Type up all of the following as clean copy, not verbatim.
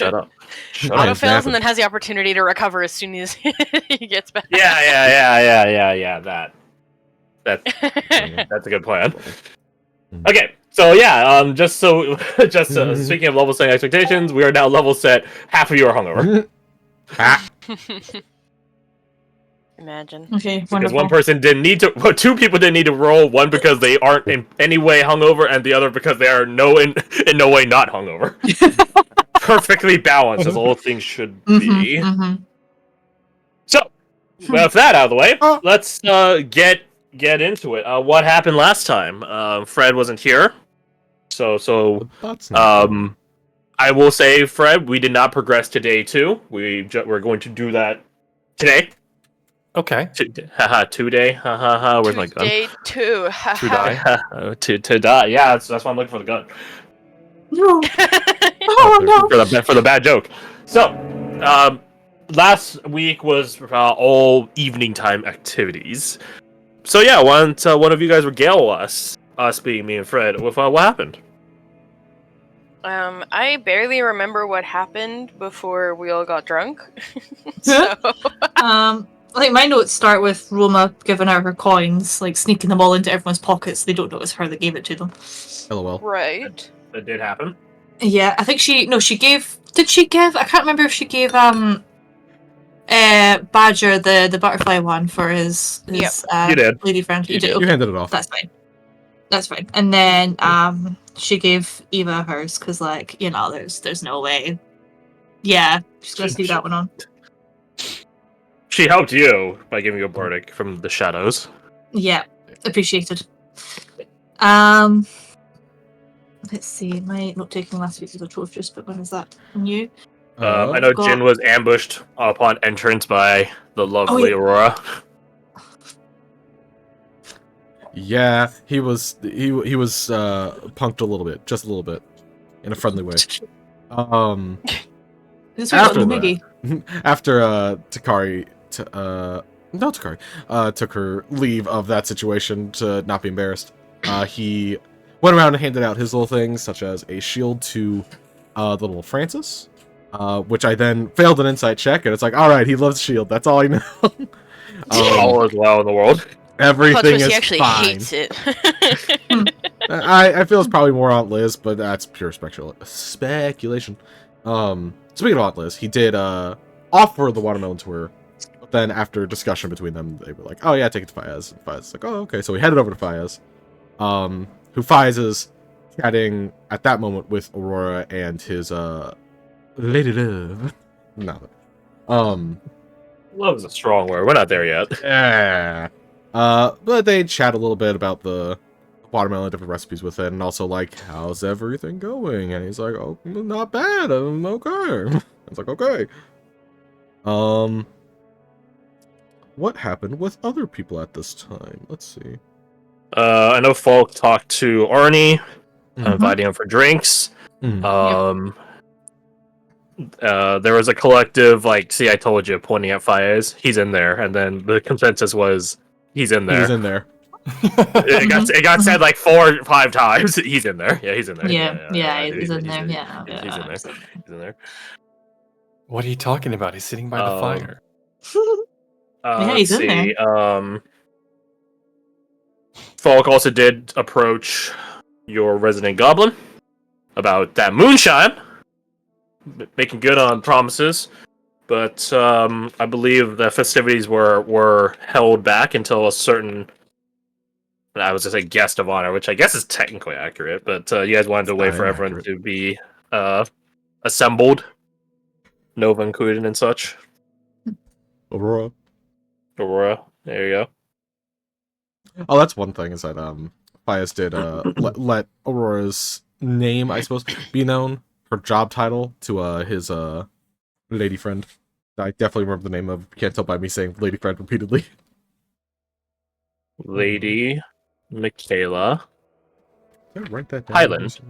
Shut up. Auto fails and then has the opportunity to recover as soon as he gets back. Yeah. That's a good plan. Okay, so yeah, speaking of level setting expectations, we are now level set. Half of you are hungover. Imagine. Okay, Because wonderful. one person didn't need to. Well, two people didn't need to roll. One because they aren't in any way hungover, and the other because they are in no way not hungover. Perfectly balanced, as all things should be. So, with that out of the way, let's get into it. What happened last time? Fred wasn't here, so I will say, Fred, we did not progress to day 2. We're going to do that today. Okay. Today. Where's my gun? Day 2. To die. to die. Yeah, that's why I'm looking for the gun. No. Oh no. For the bad joke. So, last week was all evening time activities. So yeah, one of you guys regale us being me and Fred, with what happened. I barely remember what happened before we all got drunk. So. I think my notes start with Roma giving out her coins, like sneaking them all into everyone's pockets. They don't notice her that gave it to them. LOL. Right. That did happen. Yeah, I think she gave. Did she give? I can't remember if she gave Badger the butterfly one for his you did. lady friend. You did. You handed it off. That's fine. That's fine. And then she gave Eva hers because there's no way. Yeah, she's gonna sneak that one on. She helped you by giving you a bardic from the shadows. Yeah, appreciated. Let's see. My note taking last week was atrocious, but when is that new? I know Jin was ambushed upon entrance by the lovely Aurora. Yeah, he was punked a little bit, just a little bit, in a friendly way. After Takari took her leave of that situation to not be embarrassed, he went around and handed out his little things, such as a shield to the little Francis, which I then failed an insight check, and it's like, all right, he loves shield. That's all I know. All is well in the world. Everything is he actually fine. hates it. I feel it's probably more Aunt Liz, but that's pure speculation. Speaking of Aunt Liz, he did offer the watermelon to her, but then after discussion between them, they were like, "Oh yeah, take it to Fayez." And Fayez's like, "Oh okay." So we headed over to Fayez, who Fayez is chatting at that moment with Aurora and his lady love. No, love is a strong word. We're not there yet. Yeah. But they chat a little bit about the watermelon, different recipes with it, and also like, how's everything going? And he's like, oh, not bad, I'm okay. I was like, okay. What happened with other people at this time? Let's see. I know Falk talked to Arnie, inviting him for drinks. There was a collective, like, see, I told you, pointing at Fayez. He's in there, and then the consensus was, he's in there. He's in there. It got said like 4 or 5 times. He's in there. Yeah, he's in there. He's in there. He's in there. What are you talking about? He's sitting by the fire. He's in there. Falk also did approach your resident goblin about that moonshine, making good on promises. But I believe the festivities were held back until a certain, I was just a guest of honor, which I guess is technically accurate, but you guys wanted to wait for everyone to be assembled, Nova included and such. Aurora, there you go. Oh, that's one thing, is that Fayez did let Aurora's name, I suppose, be known, her job title, to his lady friend. I definitely remember the name of, can't tell by me saying lady friend repeatedly. Lady Michaela Write that down. Highland.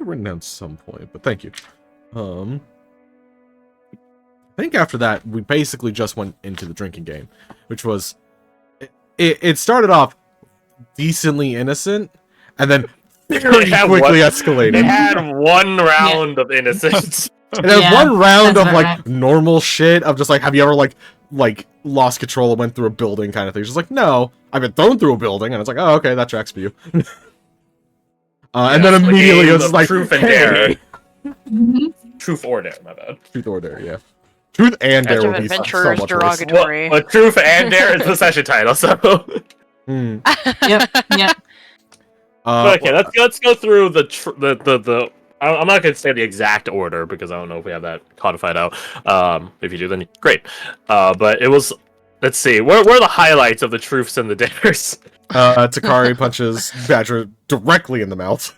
I've written down some point, but thank you. I think after that, we basically just went into the drinking game, which was, it started off decently innocent, and then very had quickly They escalated. had one round of innocence. And then Yeah, one round that's of about like normal shit of just like, have you ever like lost control and went through a building kind of thing? She's like, no, I've been thrown through a building, and it's like, oh, okay, that tracks for you. And then Yes, the immediately it game was of like, truth and hey. dare. Mhm. Truth or dare, my bad. Truth or dare, yeah. Truth and dare Edge of would be so Adventure is much worse. derogatory. Well, truth and dare is the session title, so. Hmm. Yep. Okay, let's go through the. I'm not gonna say the exact order because I don't know if we have that codified out. If you do, then great. But it was. Let's see. Where are the highlights of the truths and the dares? Takari punches Badger directly in the mouth.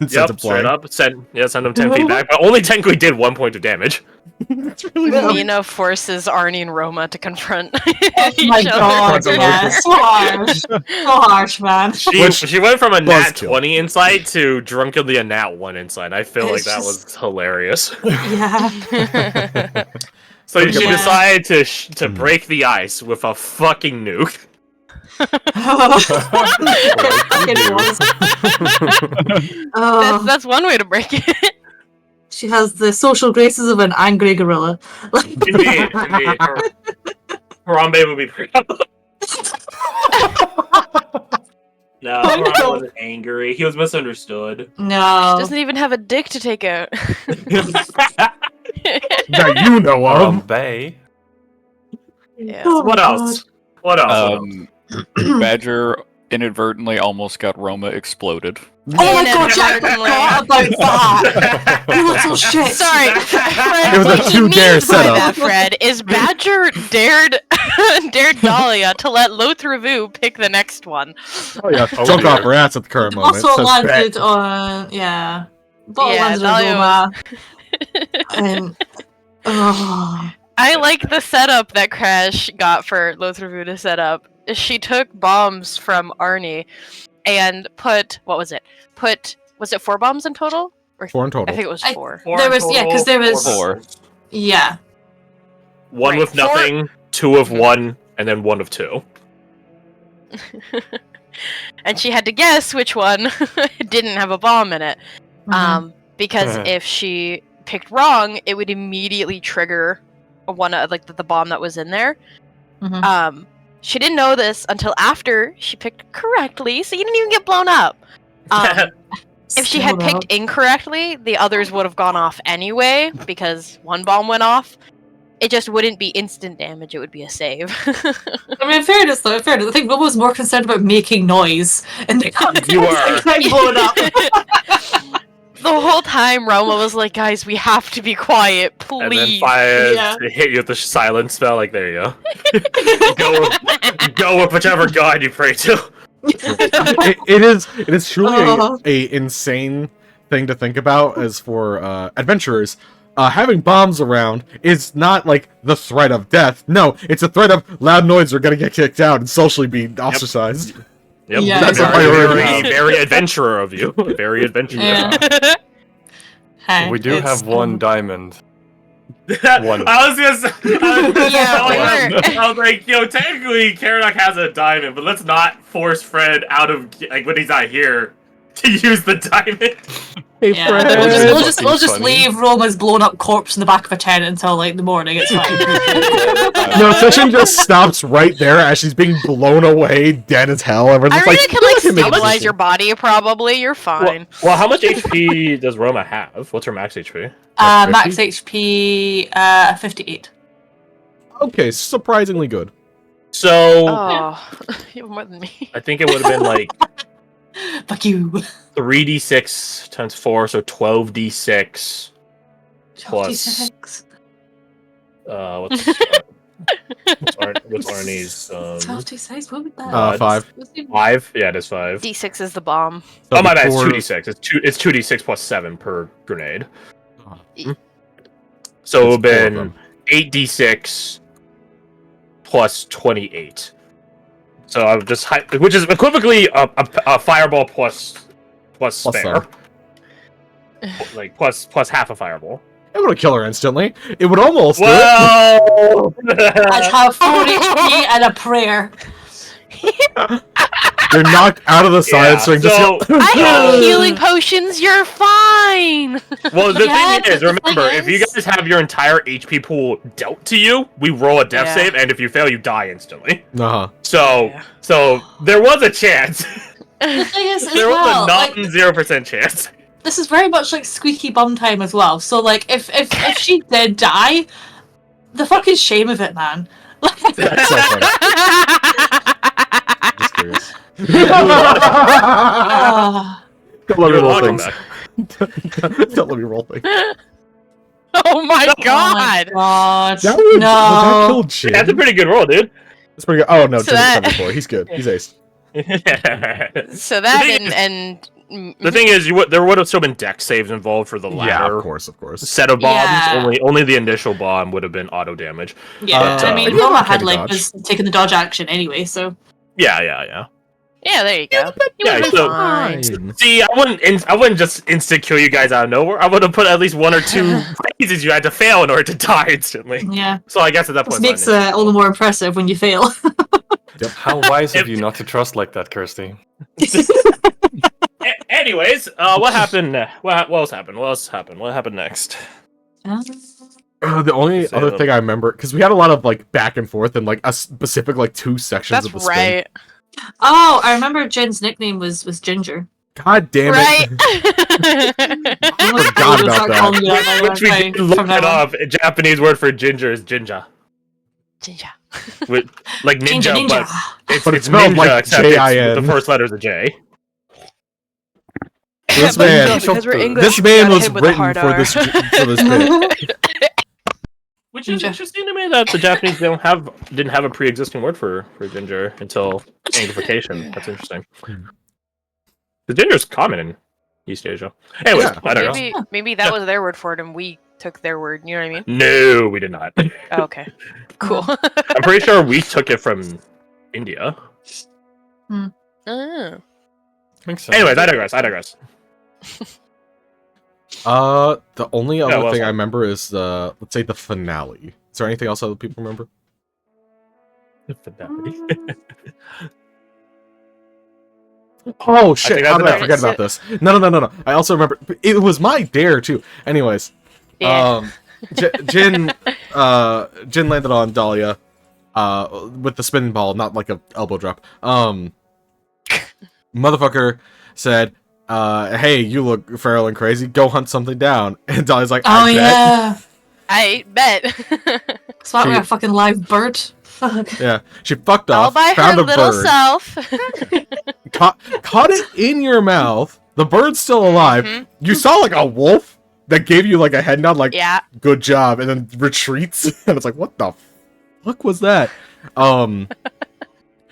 And sends him Yep, straight flying. up. Send him 10 feet back, but only technically did 1 point of damage. That's really funny. Mina forces Arnie and Roma to confront Oh my each god, other. yeah. So harsh. So harsh, man. She went from a nat Buzzkill. 20 insight to drunkenly a nat 1 insight. I feel like It's that just- was hilarious. Yeah. So she Yeah. decided to break the ice with a fucking nuke. It was. Oh, That's one way to break it. she has the social graces of an angry gorilla. Indeed. Harambe would be proud. No, Harambe wasn't angry. He was misunderstood. No. Doesn't even have a dick to take out. That you know of. Bay. Yeah. Oh What my else? What else? Badger inadvertently almost got Roma exploded. God. Oh my god, yeah, I forgot about that. You little shit. Sorry, Fred, It was a what he 2 dare means by setup. that, Fred, is Badger dared Dahlia to let Lothravu pick the next one. Oh yeah, Oh, junk dear. off her ass at the current moment. Also Says landed on, yeah. Bottle Yeah, landed on Dahlia Roma. And, oh. I like the setup that Crash got for Lothravu to set up. She took bombs from Arnie and was it 4 bombs in total? Or 4 in I total. think it was I- 4. There was, yeah, because there was, Four. yeah. One Right, with nothing, 2 of 1, and then 1 of 2. And she had to guess which one didn't have a bomb in it. Because if she picked wrong, it would immediately trigger one of like the bomb that was in there. Mhm. She didn't know this until after she picked correctly, so you didn't even get blown up. If she had Still picked incorrectly, the others would have gone off anyway because one bomb went off. It just wouldn't be instant damage; it would be a save. I mean, in fairness, I think Robo was more concerned about making noise and the You are. getting blown up. The whole time, Roma was like, "Guys, we have to be quiet, please." And then fire Yeah. to hit you with the silence spell. Like, there you go. Go with whichever god you pray to. it is truly Oh. a insane thing to think about as for adventurers. Having bombs around is not like the threat of death. No, it's a threat of loud noise are gonna get kicked out and socially be ostracized. Yep, Yeah, that's that's very, a very, priority. very adventurer of you. Very adventurous. Yeah. Hey, We do it's, have one diamond. One. I was gonna say, Yeah, I was like, yo, technically, Karadok has a diamond, but let's not force Fred out of like when he's not here to use the diamond. Yeah, we'll just Funny. leave Roma's blown up corpse in the back of a tent until like the morning. It's fine. No, session just stops right there as she's being blown away, dead as hell. Everyone's I just really like, can like "Look at me." stabilize your body. Probably, you're fine. Well, how much HP does Roma have? What's her max HP? Max HP 58. Okay, surprisingly good. So Oh, you have more than me. I think it would have been like Fuck you. 3d6 times 4, so 12d6 plus 56. what's Arnie's 56. What was that? 5. 5? Yeah, it is 5. D6 is the bomb. Oh my bad, it's Before- 2d6. It's 2d6 plus 7 per grenade. Oh, So it would have That's four of been them. 8d6 plus 28. So I would just which is equivocally a fireball plus spare. Like plus half a fireball. It would kill her instantly. It would almost do it. Whoa! I'd have 4 HP and a prayer. You're knocked out of the science ring. so- I have healing potions. You're fine. Well, the Yeah, thing is, the remember, thing if you is- guys have your entire HP pool dealt to you, we roll a death Yeah. save, and if you fail, you die instantly. Uh-huh. So there was a chance. The thing is, as There was well, a like, non-0% chance. this is very much like squeaky bum time as well. So like, if she did die, the fucking shame of it, man. That's so funny. Just curious. Ah. Don't let me You're roll welcome things. back. Don't let me roll things. Oh my Oh my god. god. That would, that No. killed Jin. That's a pretty good roll, dude. That's pretty good. Oh no, So Jin's that- 74. He's good. He's aced. So that The thing and The thing is, there would have still been deck saves involved for the Yeah, latter of course. set of bombs. Yeah. Only the initial bomb would have been auto damage. Yeah, But, I mean, maybe Roma I'm had okay to like dodge. was taking the dodge action anyway, so Yeah. yeah, there you go. You Yeah, would've been so- fine. See, I wouldn't just insta kill you guys out of nowhere. I would have put at least one or two phases you had to fail in order to die instantly. yeah. So I guess at that This point, makes it all the more impressive when you fail. How wise of you not to trust like that, Kirsty. Anyways, what happened? What else happened? What happened next? The only Say other them. thing I remember, because we had a lot of like back and forth and like a specific like 2 sections That's of the spin. right. Oh, I remember Jin's nickname was Ginger. God damn Right. it! I forgot about that. Which we did look it up. A Japanese word for ginger is jinja. Ginger. With like ninja, Ninja. but it's, But it it's spelled ninja, like except it's J-I-N. the first letter is a J. This But man, because we're English, this we man gotta was hit with a written hard for R. this for this bit. Which is Ninja. interesting to me that the Japanese didn't have a pre-existing word for ginger until Anglification. That's interesting. The ginger is common in East Asia. Anyways, Yeah. I don't know. Maybe that was their word for it, and we took their word. You know what I mean? No, we did not. Oh, okay. Cool. I'm pretty sure we took it from India. Oh. Makes sense. Anyways, I digress. The only other well thing I said. remember is let's say the finale. Is there anything else other people remember? Oh shit! think How that's did I forget about this? No. I also remember it was my dare too. Anyways, Yeah. Jin landed on Dahlia, with the spinning ball, not like a elbow drop. Motherfucker said, "Hey, you look feral and crazy. Go hunt something down." And Dahlia's like, Oh "I bet." yeah. I bet. Smart She- like a fucking live bird. Fuck. Yeah, she fucked All off, by found her a little bird, self. caught it in your mouth. The bird's still alive. Mhm. You saw like a wolf that gave you like a head nod, like Yeah. good job, and then retreats. And it's like, what the fuck was that?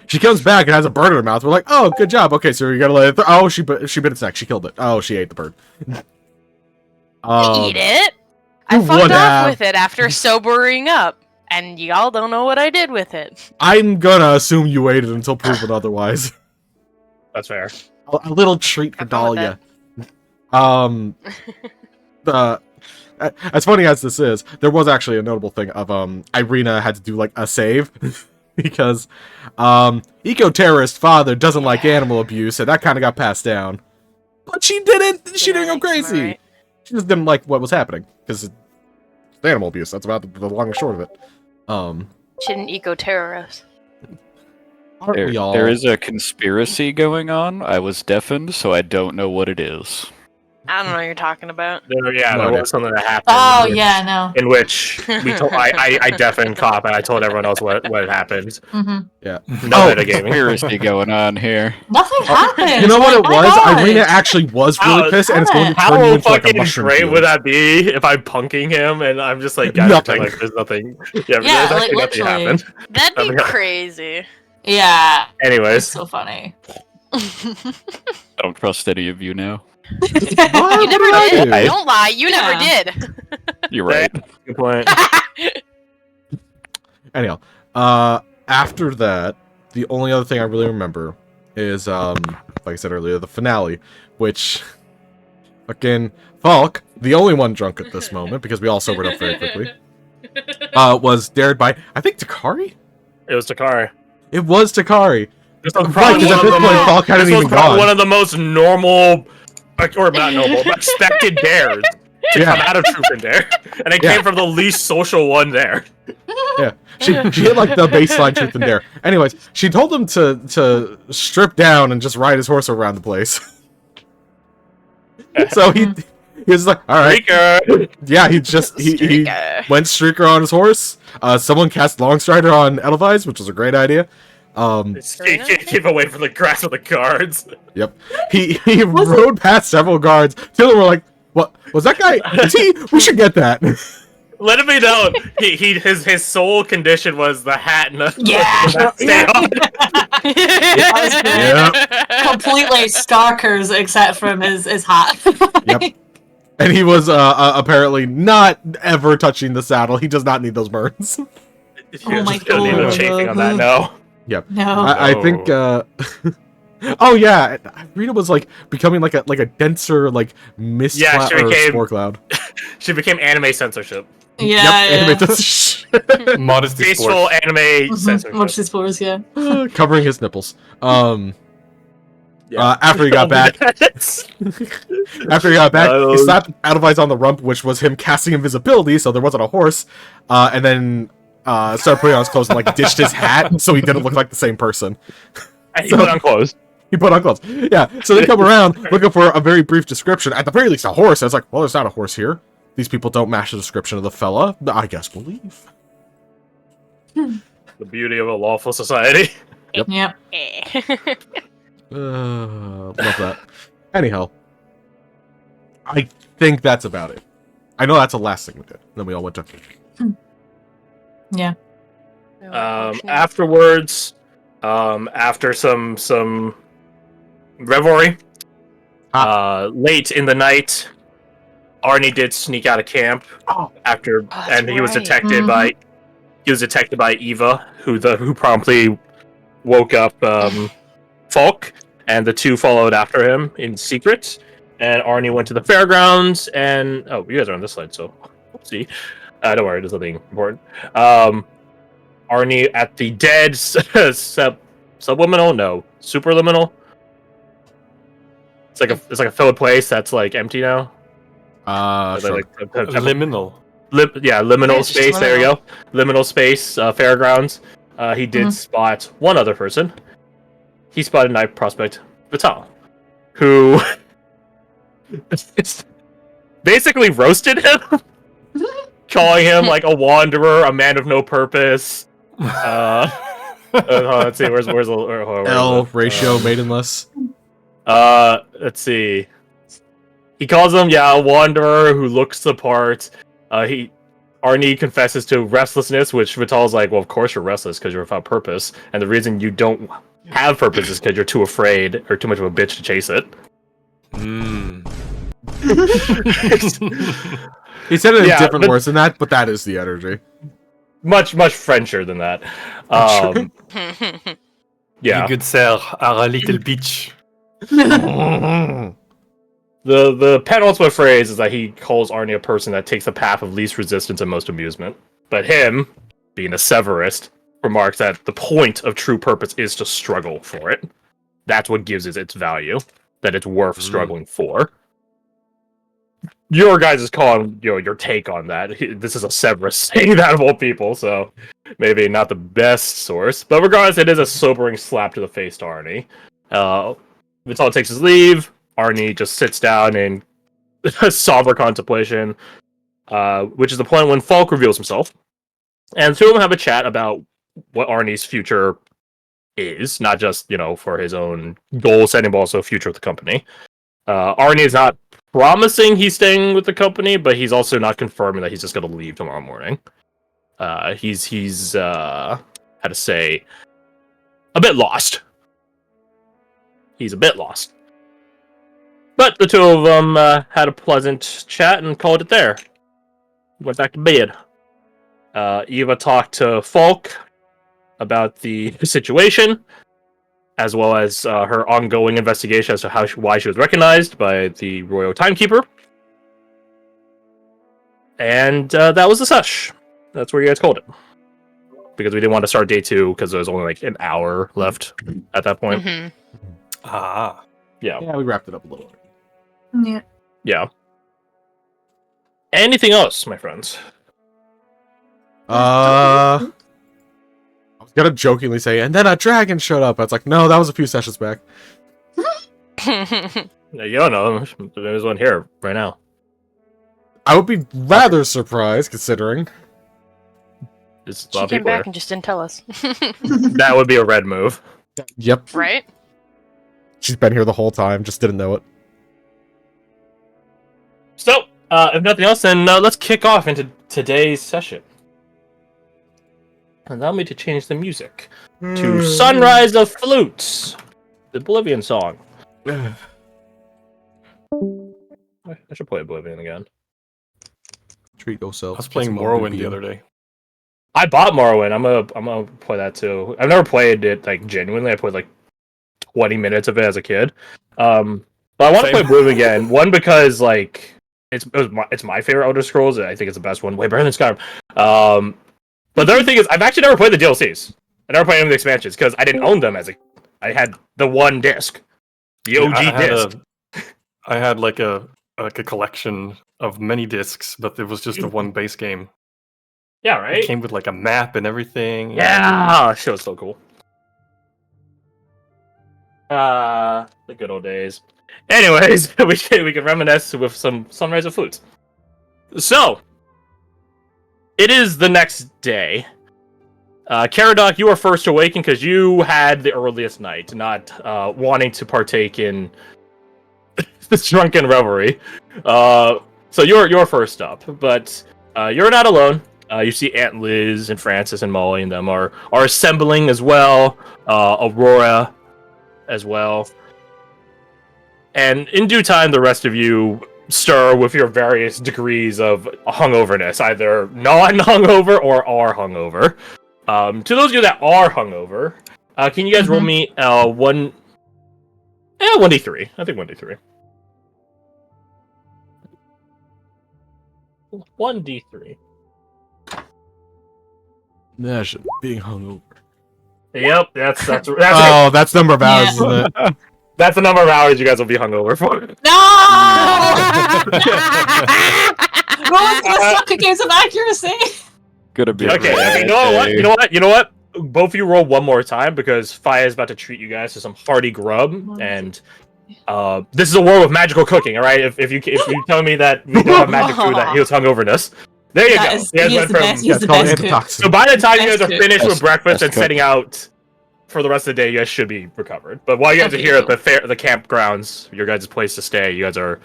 She comes back and has a bird in her mouth. We're like, oh, good job. Okay, so you gotta let it. Oh, she bit its neck. She killed it. Oh, she ate the bird. Eat it. I you fucked would off have. with it after sobering up, and y'all don't know what I did with it. I'm gonna assume you ate it until proven otherwise. That's fair. A little treat for Have fun with Dahlia. As funny as this is, there was actually a notable thing of Irina had to do like a save because eco-terrorist father doesn't like animal abuse, and that kind of got passed down. But she didn't. She didn't go crazy. Right. She just didn't like what was happening because it's animal abuse. That's about the long and short of it. She didn't eco-terrorist. Aren't we all? There is a conspiracy going on. I was deafened, so I don't know what it is. I don't know what you're talking about. There No, was something that happened. Oh in- yeah, no. In which we told I deafened cop and I told everyone else what had happened. hmm Yeah. No metagaming. Conspiracy going on here. Nothing happened. You know what it Like, my was? God. Irina actually was really How- pissed, and it's going to turn you How into like a fucking mushroom great field. would that be if I'm punking him and I'm just like, guys, Nothing. like there's nothing. Yeah, Yeah, there's like, actually nothing literally. happened. That'd be Okay. crazy. Yeah. It's Anyways, so funny. I don't trust any of you now. You never What did. did I do? Don't lie. You Yeah. never did. You're right. good point. Anyhow, after that, the only other thing I really remember is, like I said earlier, the finale, which, fucking Falk, the only one drunk at this moment, because we all sobered up very quickly, was dared by, I think, Takari? It was Takari. It was Takari. This was Right, probably because at this point, Falk hadn't this was even probably gone. one of the most normal, or not normal, but expected dares to come out of Truth and Dare, and it came from the least social one there. Yeah, she hit like the baseline Truth and Dare. Anyways, she told him to strip down and just ride his horse around the place. So he was like, all right, Streaker. yeah. He Streaker. went Streaker on his horse. Someone cast Longstrider on Edelweiss, which was a great idea. Keep away from the grass with the guards. Yep. He rode past several guards. Two of them were like, "What was that guy? Is he? We should get that." Let it be known, his sole condition was the hat and the stay on. Completely stalkers except from his hat. Yep. And he was apparently not ever touching the saddle. He does not need those burns. Oh my Don't need no God. chafing on that. No. Yep. No. I think. Oh yeah, Rita was like becoming like a denser like mist Yeah, she or became- spore cloud. She became anime censorship. yeah. Modesty Peaceful sports. anime Watch censorship. the spores, yeah. Covering his nipples. Yeah. After he got back, after he got back, he slapped Edelweiss on the rump, which was him casting invisibility, so there wasn't a horse. And then started putting on his clothes and like ditched his hat, so he didn't look like the same person. And he put on clothes. He put on clothes. Yeah. So they come around looking for a very brief description. At the very least, a horse. I was like, well, there's not a horse here. These people don't match the description of the fella. I guess we'll leave. The beauty of a lawful society. Yep. Love that. Anyhow, I think that's about it. I know that's the last thing we did. Then we all went to. Yeah. Afterwards, after some revelry, late in the night, Arnie did sneak out of camp after, and he was right. detected by Eva, who promptly woke up Falk, and the two followed after him in secret. And Arnie went to the fairgrounds, and you guys are on this slide, so whoopsie. Don't worry, there's nothing important. Arnie at the dead subliminal, no, superliminal. It's like a filled place that's like empty now. Sure. Liminal. Liminal Yes, space. There you go. Liminal space. Fairgrounds. He did spot one other person. He spotted Knight Prospect Vital, who basically roasted him, calling him like a wanderer, a man of no purpose. Let's see. Where's L ratio maidenless. Let's see. He calls him, a wanderer who looks the part. Arnie confesses to restlessness, which Vital's like, well, of course you're restless because you're without purpose, and the reason you don't have purpose is because you're too afraid or too much of a bitch to chase it. He said it in different words than that, but that is the energy. Much Frencher than that. You good sir are a little bitch. The penultimate phrase is that he calls Arnie a person that takes the path of least resistance and most amusement. But him, being a Severist, remarks that the point of true purpose is to struggle for it. That's what gives it its value. That it's worth struggling for. Your guys' calling, your take on that. This is a Severus saying that of all people, so maybe not the best source. But regardless, it is a sobering slap to the face to Arnie. Vital takes his leave. Arnie just sits down in somber contemplation, which is the point when Falk reveals himself. And the two of them have a chat about what Arnie's future is, not just, for his own goal setting, but also future of the company. Arnie is not promising he's staying with the company, but he's also not confirming that he's just going to leave tomorrow morning. He's how to say, a bit lost. He's a bit lost. But the two of them had a pleasant chat and called it there. Went back to bed. Eva talked to Falk about the situation, as well as her ongoing investigation as to why she was recognized by the Royal Timekeeper. And that was the sesh. That's where you guys called it. because we didn't want to start day 2 because there was only like an hour left at that point. Mhm. Ah. Yeah. Yeah, we wrapped it up a little. Yeah. Yeah. Anything else, my friends? I was gonna jokingly say, and then a dragon showed up. I was like, no, that was a few sessions back. Yeah, you don't know. There's one here right now. I would be rather surprised, considering. There's a She lot of came people back here. and just didn't tell us. That would be a red move. Yep, Right? she's been here the whole time, just didn't know it. So, if nothing else, then let's kick off into today's session. Allow me to change the music to Sunrise of Flutes, the Oblivion song. I should play Oblivion again. Treat yourself. I was playing It's Morrowind Oblivion. the other day. I bought Morrowind. I'm gonna play that too. I've never played it like genuinely. I played like 20 minutes of it as a kid. But I want to play Same. Oblivion again. One because like it's my favorite Elder Scrolls. I think it's the best one, way better than Skyrim. But the other thing is, I've actually never played the DLCs. I never played any of the expansions because I didn't own them I had the one disc, the OG disc. I had like a collection of many discs, but it was just the one base game. Yeah, It right. came with like a map and everything. Yeah, shit was so cool. The good old days. Anyways, we can reminisce with some Sunrise of Flutes. So, it is the next day. Caradoc, you are first to awaken because you had the earliest night, not wanting to partake in this drunken revelry. So you're first up, but you're not alone. You see Aunt Liz and Francis and Molly and them are assembling as well. Aurora as well. And in due time, the rest of you stir with your various degrees of hungoverness, either non-hungover or are hungover. To those of you that are hungover, can you guys roll me 1d3? I think 1d3. 1d3. Nash, being hungover. Yep, that's Oh, that's number of hours, isn't it? that's the number of hours you guys will be hungover for. No! Roll's gonna suck at games of accuracy. Gonna be a Okay, bad you know what? day. You know what? Both of you roll one more time because Faya is about to treat you guys to some hearty grub, and this is a world of magical cooking. All right, if you tell me that we don't have magic food that heals hungoverness, there you That go. is- You guys he is went the from- best. Yeah, He's it's the called best cook. antitoxin. So by the time you guys Best are cook. finished with Best- breakfast best and cook. setting out for the rest of the day, you guys should be recovered. But while you guys are Okay, here at cool. the campgrounds, your guys' place to stay, you guys are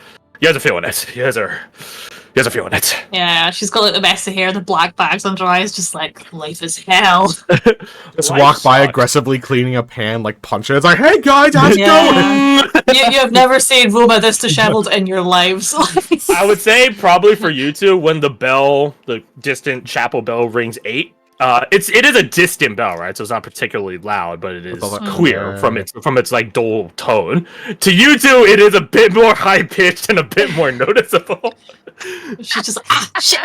feeling it. You guys are feeling it. Yeah, she's got like the mess of hair, the black bags under her eyes, just like life is hell. Just Life walk by sucks. aggressively cleaning a pan, like punch it. It's like, hey guys, how's it Yeah. going? you have never seen Roma this disheveled in your lives. I would say probably for you two, when the distant chapel bell rings 8. It is a distant bell, right? So it's not particularly loud, but it is But like, clear yeah. from its like dull tone. To you two, it is a bit more high pitched and a bit more noticeable. She's just like, shit.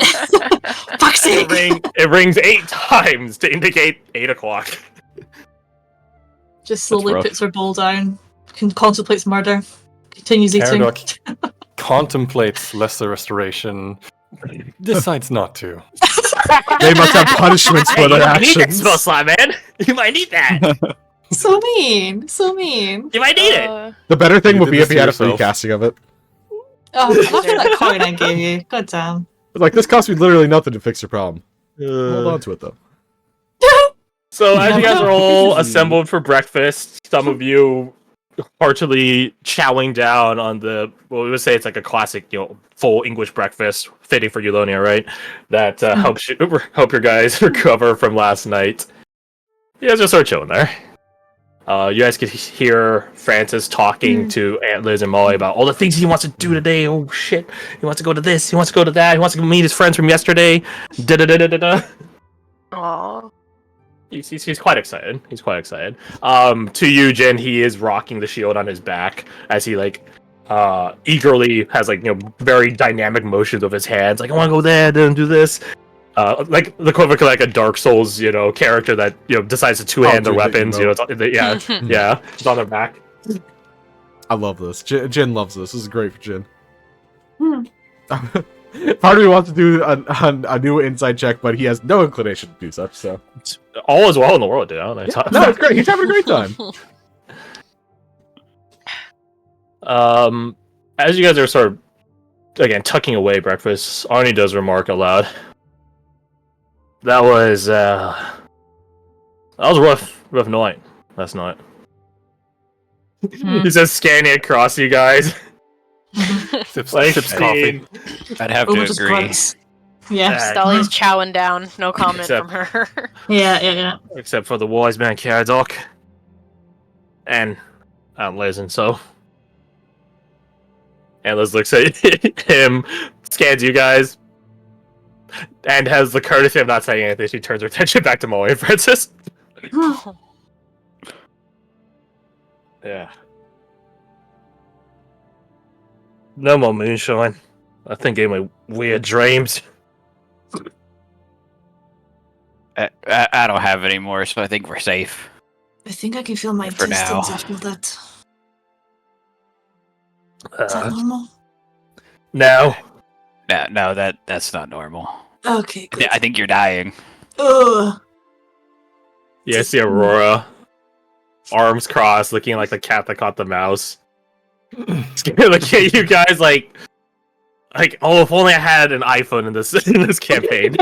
Fuck's sake. It rings 8 times to indicate 8 o'clock. Just slowly rough. puts her bowl down, contemplates murder, continues eating. Caradoc contemplates lesser restoration, decides not to. They must have punishments for their you might need that actions. spell slot, man. You might need that. So mean, so mean. You might need it. The better thing You would did be this if you to had a free yourself. casting of it. Oh, look at that coin I gave you. God damn. Like, this cost me literally nothing to fix your problem. Hold on to it, though. So as you guys are all Easy. assembled for breakfast, some of you heartily chowing down on the, well, we would say it's like a classic, full English breakfast, fitting for Eulonia, right? That helps you help your guys recover from last night. You guys just start chilling there. You guys could hear Francis talking to Aunt Liz and Molly about all the things he wants to do today. Oh shit! He wants to go to this. He wants to go to that. He wants to meet his friends from yesterday. Da da da da da da. Aww. He's quite excited. He's quite excited. To you, Jin, he is rocking the shield on his back as he eagerly has very dynamic motions of his hands. Like, I want to go there, then do this. like the equivalent of like a Dark Souls, character that decides to two-hand their dude, weapons. Yeah, it's on their back. I love this. Jin loves this. This is great for Jin. Hmm. Part of me wants to do a new inside check, but he has no inclination to do such. So All is well in the world, dude. I don't know. no, it's great. He's having a great time. As you guys are sort of again tucking away breakfast, Arnie does remark aloud. That was a rough night last night. He says, scanning across you guys. Sips Like, coffee. I'd have Oh, to just agree. grunts. Yeah. Stolly's chowing down. No comment Except- from her. Yeah. Except for the wise man Caradoc. And Liz, and so. And Liz looks at him, scans you guys, and has the courtesy of not saying anything. She turns her attention back to Molly and Francis. Yeah. No more moonshine. I think gave me weird dreams. I don't have any more, so I think we're safe. I think I can feel my For now. intestines after that. Is that normal? No. No, that's not normal. Okay, good. I think you're dying. Ugh. Yeah, I see Aurora. Arms crossed, looking like the cat that caught the mouse. Look at you guys like, oh, if only I had an iPhone in this campaign.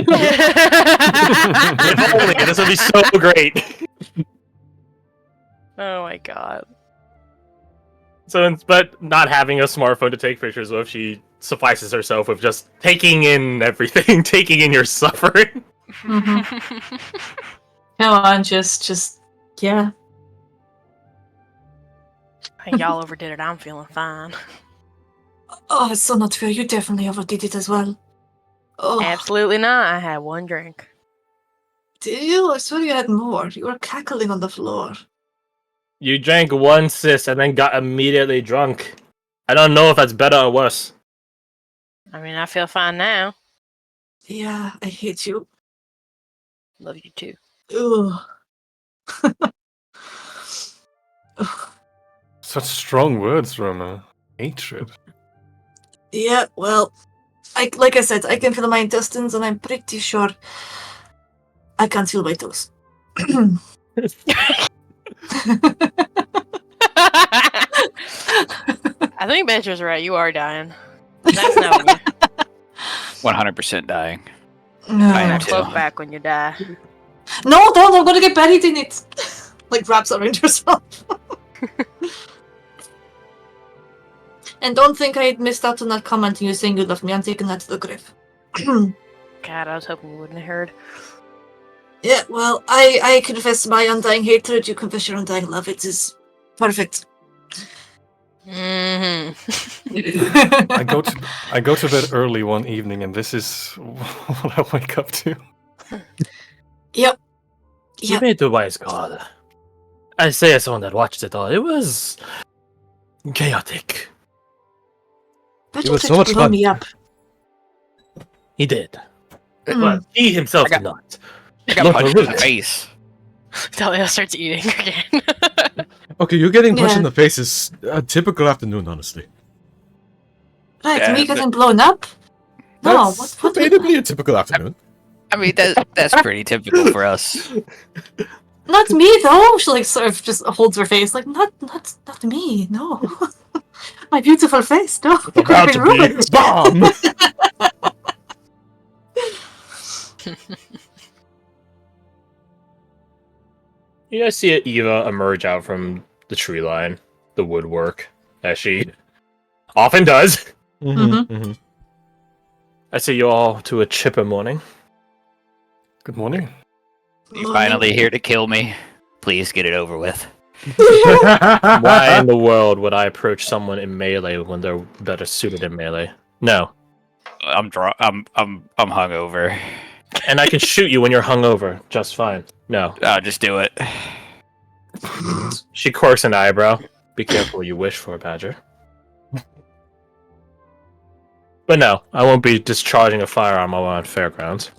If only, this would be so great. Oh my god. So, but not having a smartphone to take pictures with, she suffices herself with just taking in everything, taking in your suffering. Come on, just yeah. Y'all overdid it. I'm feeling fine. Oh, it's so not fair. You definitely overdid it as well. Oh, Absolutely not. I had one drink. did you? I swear you had more. You were cackling on the floor. You drank one sis and then got immediately drunk. I don't know if that's better or worse. I mean, I feel fine now. Yeah, I hate you. Love you too. Ugh. Ugh. Such strong words, Rona. Hatred. Yeah, well, like I said, I can feel my intestines, and I'm pretty sure I can't feel my toes. I think Badger's right. You are dying. That's not me. 100% dying. No, I am That too. cloak back when you die. no, don't! I'm gonna get buried in it. Like wraps around yourself. And don't think I missed out on that comment and you saying you love me. I'm taking that to the grave. God, I was hoping you wouldn't have heard. Yeah, well, I confess my undying hatred. You confess your undying love. It is perfect. Mm-hmm. I go to bed early one evening, and this is what I wake up to. Yep. You Yep. made the wise call. I say as someone that watched it all, it was chaotic. Badger was tried so to much blow fun. me up. He did. Mm. But he himself I got- did not. I got Look, punched in the look. face. Talia starts eating again. Okay, you getting punched in Yeah. the face is a typical afternoon, honestly. Right, Yeah, me but- getting blown up? No, That's what debatably a typical afternoon. I mean, that's pretty typical for us. Not me though. She like sort of just holds her face, like not me. No, my beautiful face. No, About to be bomb. You guys see Eva emerge out from the tree line, the woodwork, as she often does. Mhm. I see you all to a chipper morning. Good morning. You're finally here to kill me. Please get it over with. Why in the world would I approach someone in melee when they're better suited in melee? No. I'm hungover. And I can shoot you when you're hungover just fine. No. Just do it. She quirks an eyebrow. Be careful what you wish for, Badger. But no, I won't be discharging a firearm while we're on fairgrounds.